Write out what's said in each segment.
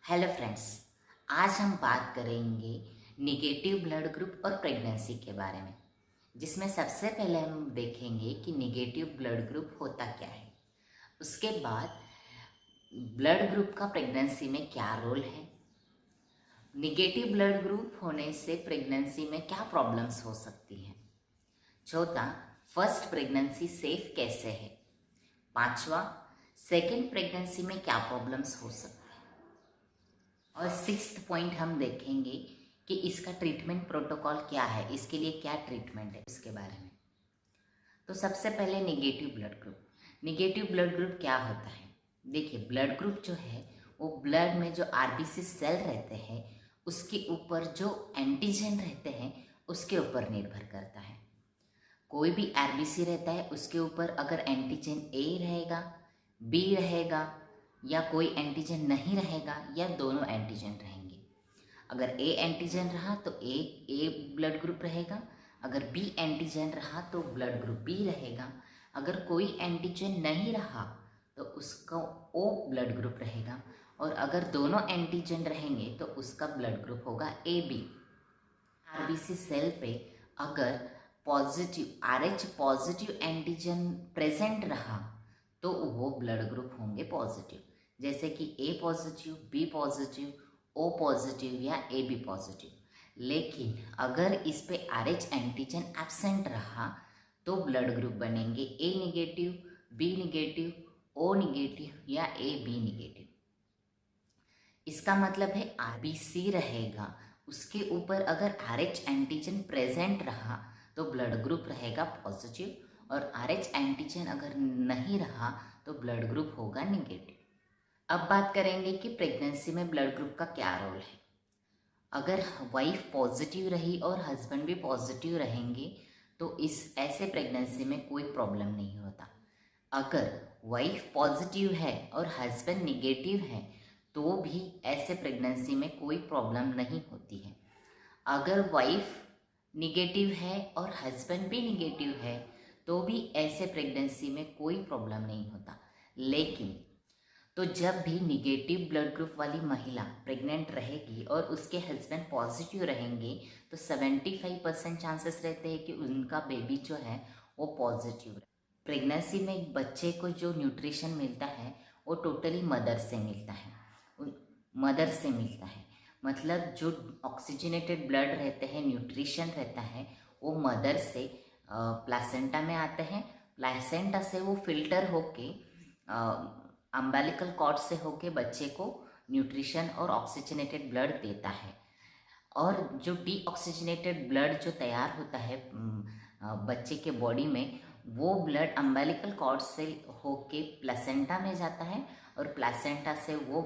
Hello friends. आज हम बात करेंगे निगेटिव ब्लड ग्रुप और प्रेगनेंसी के बारे में, जिसमें सबसे पहले हम देखेंगे कि निगेटिव ब्लड ग्रुप होता क्या है। उसके बाद ब्लड ग्रुप का प्रेगनेंसी में क्या रोल है, निगेटिव ब्लड ग्रुप होने से प्रेगनेंसी में क्या प्रॉब्लम्स हो सकती हैं। चौथा, फर्स्ट प्रेगनेंसी सेफ कैसे है। पांचवा, सेकेंड प्रेगनेंसी में क्या प्रॉब्लम्स हो सकती हैं। और सिक्स्थ पॉइंट हम देखेंगे कि इसका ट्रीटमेंट प्रोटोकॉल क्या है, इसके लिए क्या ट्रीटमेंट है, इसके बारे में। तो सबसे पहले negative blood group. Negative blood group क्या होता है? देखिए, ब्लड ग्रुप जो है वो ब्लड में जो आरबीसी सेल रहते हैं उसके ऊपर जो एंटीजन रहते हैं उसके ऊपर निर्भर करता है। कोई भी आरबीसी रहता है उसके ऊपर अगर एंटीजन ए रहेगा, बी रहेगा या कोई एंटीजन नहीं रहेगा या दोनों एंटीजन रहेंगे। अगर ए एंटीजन रहा तो ए ब्लड ग्रुप रहेगा, अगर बी एंटीजन रहा तो ब्लड ग्रुप बी रहेगा, अगर कोई एंटीजन नहीं रहा तो उसका ओ ब्लड ग्रुप रहेगा, और अगर दोनों एंटीजन रहेंगे तो उसका ब्लड ग्रुप होगा ए बी। आरबीसी सेल पे अगर positive RH positive antigen present रहा तो वो ब्लड ग्रुप होंगे पॉजिटिव, जैसे कि A positive, B positive, O positive या ए बी पॉजिटिव। लेकिन अगर इस पे RH एंटीजन एब्सेंट रहा तो ब्लड ग्रुप बनेंगे A negative, B negative, O negative या ए बी निगेटिव। इसका मतलब है आरबीसी रहेगा, उसके ऊपर अगर RH एंटीजन प्रेजेंट रहा तो ब्लड ग्रुप रहेगा पॉजिटिव, और RH एंटीजन अगर नहीं रहा तो ब्लड ग्रुप होगा निगेटिव। अब बात करेंगे कि प्रेगनेंसी में ब्लड ग्रुप का क्या रोल है। अगर वाइफ पॉजिटिव रही और हस्बैंड भी पॉजिटिव रहेंगे तो इस ऐसे प्रेगनेंसी में कोई प्रॉब्लम नहीं होता। अगर वाइफ पॉजिटिव है और हस्बैंड निगेटिव है तो भी ऐसे प्रेगनेंसी में कोई प्रॉब्लम नहीं होती है। अगर वाइफ निगेटिव है और हस्बैंड भी निगेटिव है तो भी ऐसे प्रेगनेंसी में कोई प्रॉब्लम नहीं होता। लेकिन तो जब भी निगेटिव ब्लड ग्रुप वाली महिला प्रेग्नेंट रहेगी और उसके हस्बैंड पॉजिटिव रहेंगे तो 75% चांसेस रहते हैं कि उनका बेबी जो है वो पॉजिटिव रहे। प्रेगनेंसी में एक बच्चे को जो न्यूट्रिशन मिलता है वो टोटली मदर से मिलता है, मदर से मिलता है। मतलब जो ऑक्सीजनेटेड ब्लड रहते हैं, न्यूट्रिशन रहता है, वो मदर से प्लासेंटा में आते हैं, प्लासेंटा से वो फिल्टर होके अम्बिलिकल कॉर्ड से होके बच्चे को न्यूट्रिशन और ऑक्सीजनेटेड ब्लड देता है। और जो डीऑक्सीजनेटेड ब्लड जो तैयार होता है बच्चे के बॉडी में, वो ब्लड अम्बिलिकल कॉर्ड से होके प्लासेंटा में जाता है, और प्लासेंटा से वो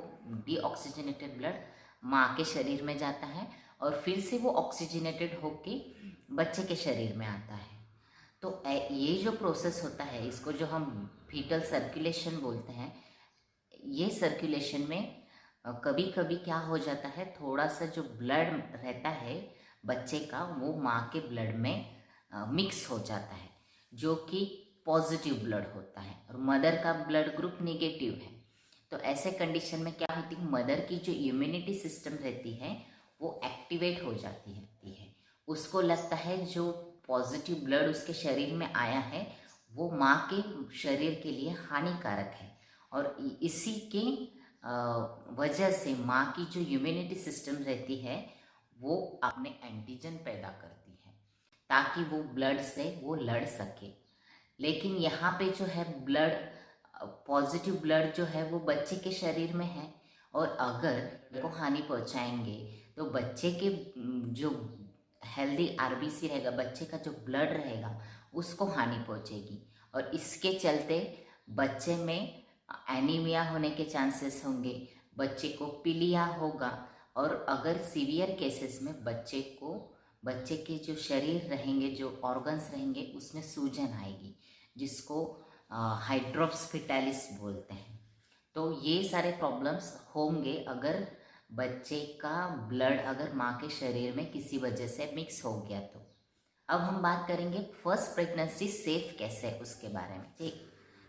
डीऑक्सीजनेटेड ब्लड माँ के शरीर में जाता है, और फिर से वो ऑक्सीजनेटेड होके बच्चे के शरीर में आता है। तो ये जो प्रोसेस होता है इसको जो हम फीटल सर्कुलेशन बोलते हैं। ये सर्कुलेशन में कभी कभी क्या हो जाता है, थोड़ा सा जो ब्लड रहता है बच्चे का वो माँ के ब्लड में मिक्स हो जाता है, जो कि पॉजिटिव ब्लड होता है, और मदर का ब्लड ग्रुप निगेटिव है। तो ऐसे कंडीशन में क्या होती है, मदर की जो इम्यूनिटी सिस्टम रहती है वो एक्टिवेट हो जाती है। उसको लगता है जो पॉजिटिव ब्लड उसके शरीर में आया है वो माँ के शरीर के लिए हानिकारक है, और इसी के वजह से माँ की जो इम्यूनिटी सिस्टम रहती है वो अपने एंटीजन पैदा करती है ताकि वो ब्लड से वो लड़ सके। लेकिन यहाँ पे जो है ब्लड पॉजिटिव ब्लड जो है वो बच्चे के शरीर में है, और अगर को हानि पहुँचाएंगे तो बच्चे के जो हेल्दी आरबीसी रहेगा, बच्चे का जो ब्लड रहेगा उसको हानि पहुँचेगी, और इसके चलते बच्चे में एनीमिया होने के चांसेस होंगे, बच्चे को पीलिया होगा, और अगर सीवियर केसेस में बच्चे के जो शरीर रहेंगे, जो ऑर्गन्स रहेंगे उसमें सूजन आएगी, जिसको हाइड्रोप्स फिटालिस बोलते हैं। तो ये सारे प्रॉब्लम्स होंगे अगर बच्चे का ब्लड अगर माँ के शरीर में किसी वजह से मिक्स हो गया तो। अब हम बात करेंगे फर्स्ट प्रेगनेंसी सेफ कैसे है उसके बारे में।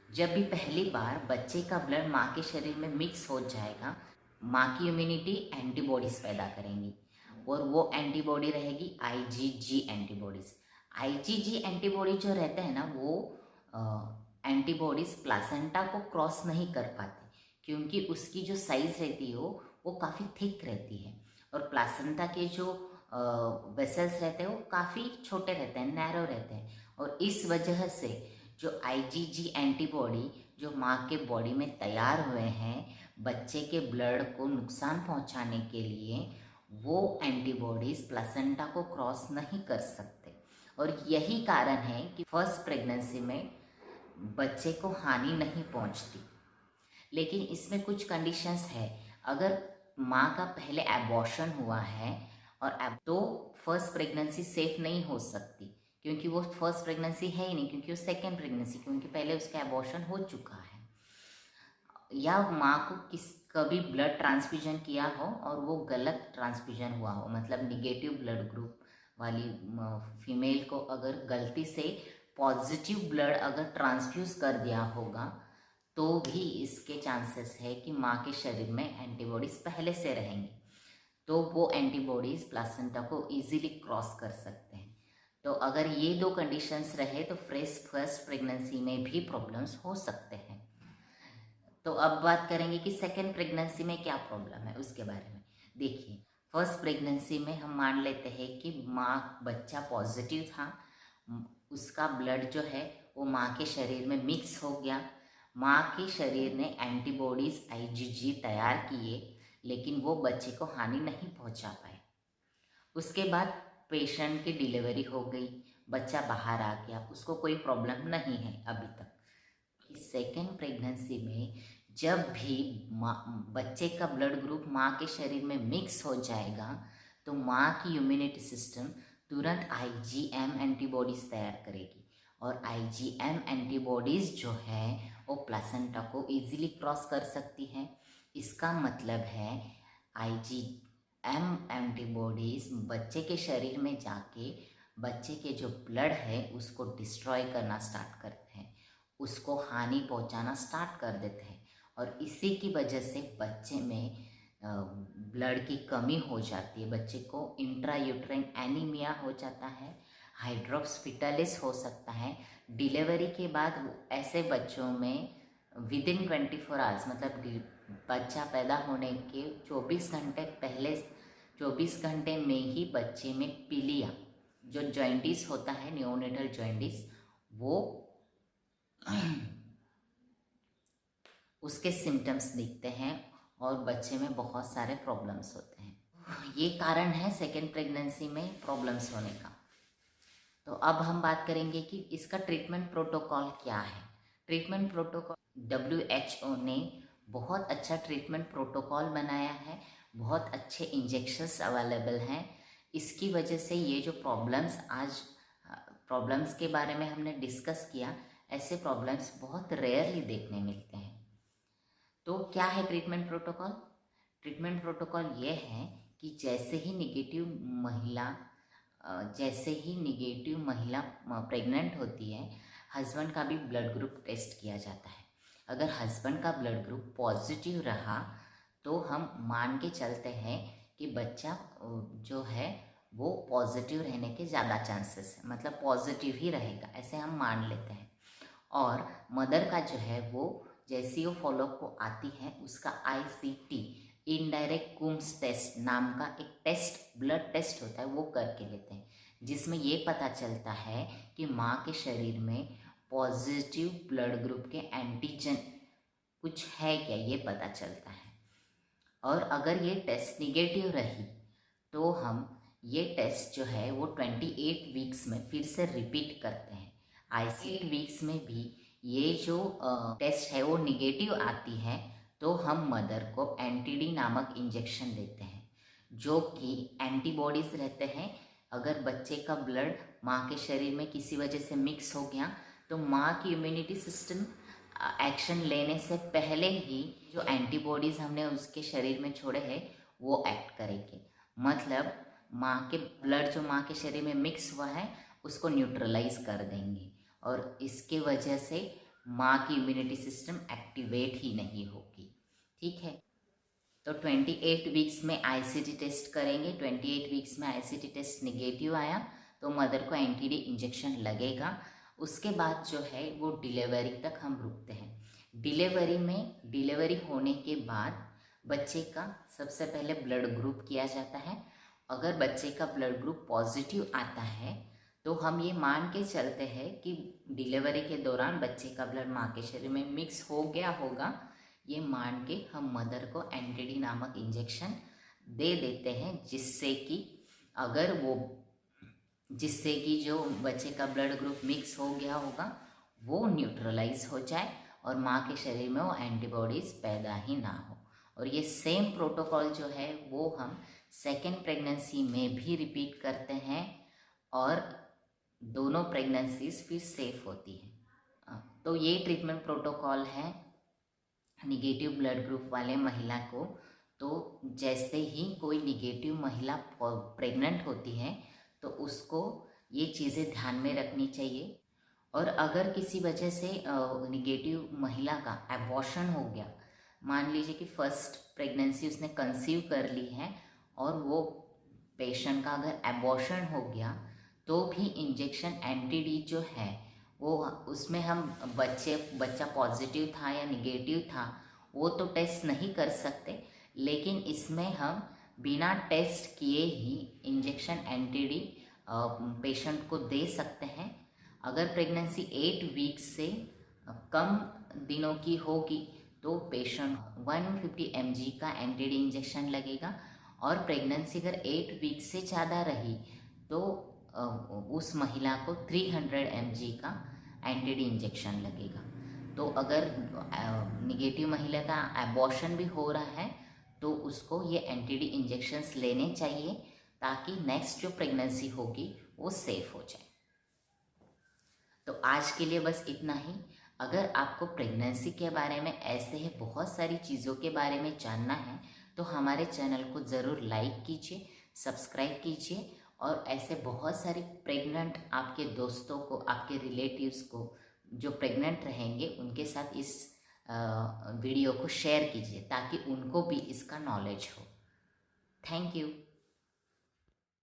जब भी पहली बार बच्चे का ब्लड माँ के शरीर में मिक्स हो जाएगा माँ की इम्यूनिटी एंटीबॉडीज़ पैदा करेंगी और वो एंटीबॉडी रहेगी आईजीजी एंटीबॉडीज़। आईजीजी एंटीबॉडी जो रहते हैं ना वो एंटीबॉडीज़ प्लासेंटा को क्रॉस नहीं कर पाते क्योंकि उसकी जो साइज़ रहती है वो काफ़ी थिक रहती है और प्लासेंटा के जो वेसल्स रहते हैं वो काफ़ी छोटे रहते हैं, नैरो रहते हैं और इस वजह से जो आईजीजी एंटीबॉडी जो माँ के बॉडी में तैयार हुए हैं बच्चे के ब्लड को नुकसान पहुंचाने के लिए, वो एंटीबॉडीज़ प्लासेंटा को क्रॉस नहीं कर सकते और यही कारण है कि फर्स्ट प्रेगनेंसी में बच्चे को हानि नहीं पहुंचती। लेकिन इसमें कुछ कंडीशंस है, अगर माँ का पहले एबॉर्शन हुआ है और तो फर्स्ट प्रेगनेंसी सेफ नहीं हो सकती क्योंकि वो फर्स्ट प्रेगनेंसी है ही नहीं, क्योंकि वो सेकेंड प्रेगनेंसी, क्योंकि पहले उसका एबॉर्शन हो चुका है। या माँ को कभी ब्लड ट्रांसफ्यूजन किया हो और वो गलत ट्रांसफ्यूजन हुआ हो, मतलब निगेटिव ब्लड ग्रुप वाली फीमेल को अगर गलती से पॉजिटिव ब्लड अगर ट्रांसफ्यूज कर दिया होगा तो भी इसके चांसेस है कि माँ के शरीर में एंटीबॉडीज़ पहले से रहेंगी, तो वो एंटीबॉडीज़ प्लासेंटा को इजीली क्रॉस कर सकते हैं। तो अगर ये दो कंडीशंस रहे तो फर्स्ट प्रेगनेंसी में भी प्रॉब्लम्स हो सकते हैं। तो अब बात करेंगे कि सेकेंड प्रेगनेंसी में क्या प्रॉब्लम है उसके बारे में। देखिए, फर्स्ट प्रेगनेंसी में हम मान लेते हैं कि बच्चा पॉजिटिव था, उसका ब्लड जो है वो माँ के शरीर में मिक्स हो गया, माँ के शरीर ने एंटीबॉडीज़ आईजीजी तैयार किए लेकिन वो बच्चे को हानि नहीं पहुँचा पाए। उसके बाद पेशेंट की डिलीवरी हो गई, बच्चा बाहर आ गया, उसको कोई प्रॉब्लम नहीं है अभी तक। सेकेंड प्रेगनेंसी में जब भी बच्चे का ब्लड ग्रुप माँ के शरीर में मिक्स हो जाएगा तो माँ की इम्यूनिटी सिस्टम तुरंत आईजीएम एंटीबॉडीज़ तैयार करेगी और आईजीएम एंटीबॉडीज़ जो है वो प्लासेंटा को इजीली क्रॉस कर सकती है। इसका मतलब है आईजीएम एंटीबॉडीज़ बच्चे के शरीर में जाके बच्चे के जो ब्लड है उसको डिस्ट्रॉय करना स्टार्ट करते हैं, उसको हानि पहुंचाना स्टार्ट कर देते हैं और इसी की वजह से बच्चे में ब्लड की कमी हो जाती है, बच्चे को इंट्रायूट्राइन एनीमिया हो जाता है, हाइड्रोप्स फिटालिस हो सकता है। डिलीवरी के बाद ऐसे बच्चों में विदिन 24 आवर्स, मतलब बच्चा पैदा होने के 24 घंटे पहले 24 घंटे में ही बच्चे में पीलिया जो जॉइंटिस होता है, नियोनेटल जॉइंटिस, वो उसके सिम्टम्स दिखते हैं और बच्चे में बहुत सारे प्रॉब्लम्स होते हैं। ये कारण है सेकेंड प्रेगनेंसी में प्रॉब्लम्स होने का। तो अब हम बात करेंगे कि इसका ट्रीटमेंट प्रोटोकॉल क्या है। ट्रीटमेंट प्रोटोकॉल WHO ने बहुत अच्छा ट्रीटमेंट प्रोटोकॉल बनाया है, बहुत अच्छे इंजेक्शंस अवेलेबल हैं। इसकी वजह से ये जो प्रॉब्लम्स के बारे में हमने डिस्कस किया, ऐसे प्रॉब्लम्स बहुत रेयरली देखने मिलते हैं। तो क्या है ट्रीटमेंट प्रोटोकॉल? ट्रीटमेंट प्रोटोकॉल ये है कि जैसे ही निगेटिव महिला प्रेग्नेंट होती है, हस्बैंड का भी ब्लड ग्रुप टेस्ट किया जाता है। अगर हस्बैंड का ब्लड ग्रुप पॉजिटिव रहा तो हम मान के चलते हैं कि बच्चा जो है वो पॉजिटिव रहने के ज़्यादा चांसेस है, मतलब पॉजिटिव ही रहेगा, ऐसे हम मान लेते हैं। और मदर का जो है वो जैसी वो फॉलोअप को आती है उसका ICT, इनडायरेक्ट कुम्स टेस्ट नाम का एक टेस्ट, ब्लड टेस्ट होता है, वो करके लेते हैं, जिसमें ये पता चलता है कि माँ के शरीर में पॉजिटिव ब्लड ग्रुप के एंटीजन कुछ है क्या, ये पता चलता है। और अगर ये टेस्ट निगेटिव रही तो हम ये टेस्ट जो है वो 28 वीक्स में फिर से रिपीट करते हैं। 8 वीक्स में भी ये जो टेस्ट है वो निगेटिव आती है तो हम मदर को एंटीडी नामक इंजेक्शन देते हैं, जो कि एंटीबॉडीज़ रहते हैं। अगर बच्चे का ब्लड माँ के शरीर में किसी वजह से मिक्स हो गया तो माँ की इम्यूनिटी सिस्टम एक्शन लेने से पहले ही जो एंटीबॉडीज़ हमने उसके शरीर में छोड़े हैं वो एक्ट करेंगे, मतलब माँ के ब्लड जो माँ के शरीर में मिक्स हुआ है उसको न्यूट्रलाइज कर देंगे और इसके वजह से माँ की इम्यूनिटी सिस्टम एक्टिवेट ही नहीं होगी। ठीक है, तो 28 वीक्स में आईसीटी टेस्ट करेंगे। 28 वीक्स में आईसीटी टेस्ट निगेटिव आया तो मदर को एंटीडी इंजेक्शन लगेगा। उसके बाद जो है वो डिलीवरी तक हम रुकते हैं। डिलीवरी होने के बाद बच्चे का सबसे पहले ब्लड ग्रुप किया जाता है। अगर बच्चे का ब्लड ग्रुप पॉजिटिव आता है तो हम ये मान के चलते हैं कि डिलीवरी के दौरान बच्चे का ब्लड माँ के शरीर में मिक्स हो गया होगा। ये मान के हम मदर को एंटीडी नामक इंजेक्शन दे देते हैं, जिससे कि जो बच्चे का ब्लड ग्रुप मिक्स हो गया होगा वो न्यूट्रलाइज हो जाए और माँ के शरीर में वो एंटीबॉडीज़ पैदा ही ना हो। और ये सेम प्रोटोकॉल जो है वो हम सेकेंड प्रेगनेंसी में भी रिपीट करते हैं और दोनों प्रेगनेंसीज फिर सेफ होती है। तो ये ट्रीटमेंट प्रोटोकॉल है निगेटिव ब्लड ग्रुप वाले महिला को। तो जैसे ही कोई निगेटिव महिला प्रेग्नेंट होती है तो उसको ये चीज़ें ध्यान में रखनी चाहिए। और अगर किसी वजह से निगेटिव महिला का एबॉर्शन हो गया, मान लीजिए कि फर्स्ट प्रेगनेंसी उसने कंसीव कर ली है और वो पेशेंट का अगर एबॉर्शन हो गया तो भी इंजेक्शन एंटीडी जो है वो उसमें हम बच्चा पॉजिटिव था या निगेटिव था वो तो टेस्ट नहीं कर सकते, लेकिन इसमें हम बिना टेस्ट किए ही इंजेक्शन एंटीडी पेशेंट को दे सकते हैं। अगर प्रेगनेंसी 8 वीक से कम दिनों की होगी तो पेशेंट 150 mg का एंटीडी इंजेक्शन लगेगा और प्रेगनेंसी अगर 8 वीक से ज़्यादा रही तो उस महिला को 300 mg का एंटीडी इंजेक्शन लगेगा। तो अगर निगेटिव महिला का एबॉर्शन भी हो रहा है तो उसको ये एंटीडी इंजेक्शंस लेने चाहिए ताकि नेक्स्ट जो प्रेगनेंसी होगी वो सेफ हो जाए। तो आज के लिए बस इतना ही। अगर आपको प्रेगनेंसी के बारे में ऐसे ही बहुत सारी चीज़ों के बारे में जानना है तो हमारे चैनल को ज़रूर लाइक कीजिए, सब्सक्राइब कीजिए और ऐसे बहुत सारे प्रेग्नेंट आपके दोस्तों को, आपके रिलेटिव्स को जो प्रेग्नेंट रहेंगे उनके साथ इस वीडियो को शेयर कीजिए ताकि उनको भी इसका नॉलेज हो। Thank you.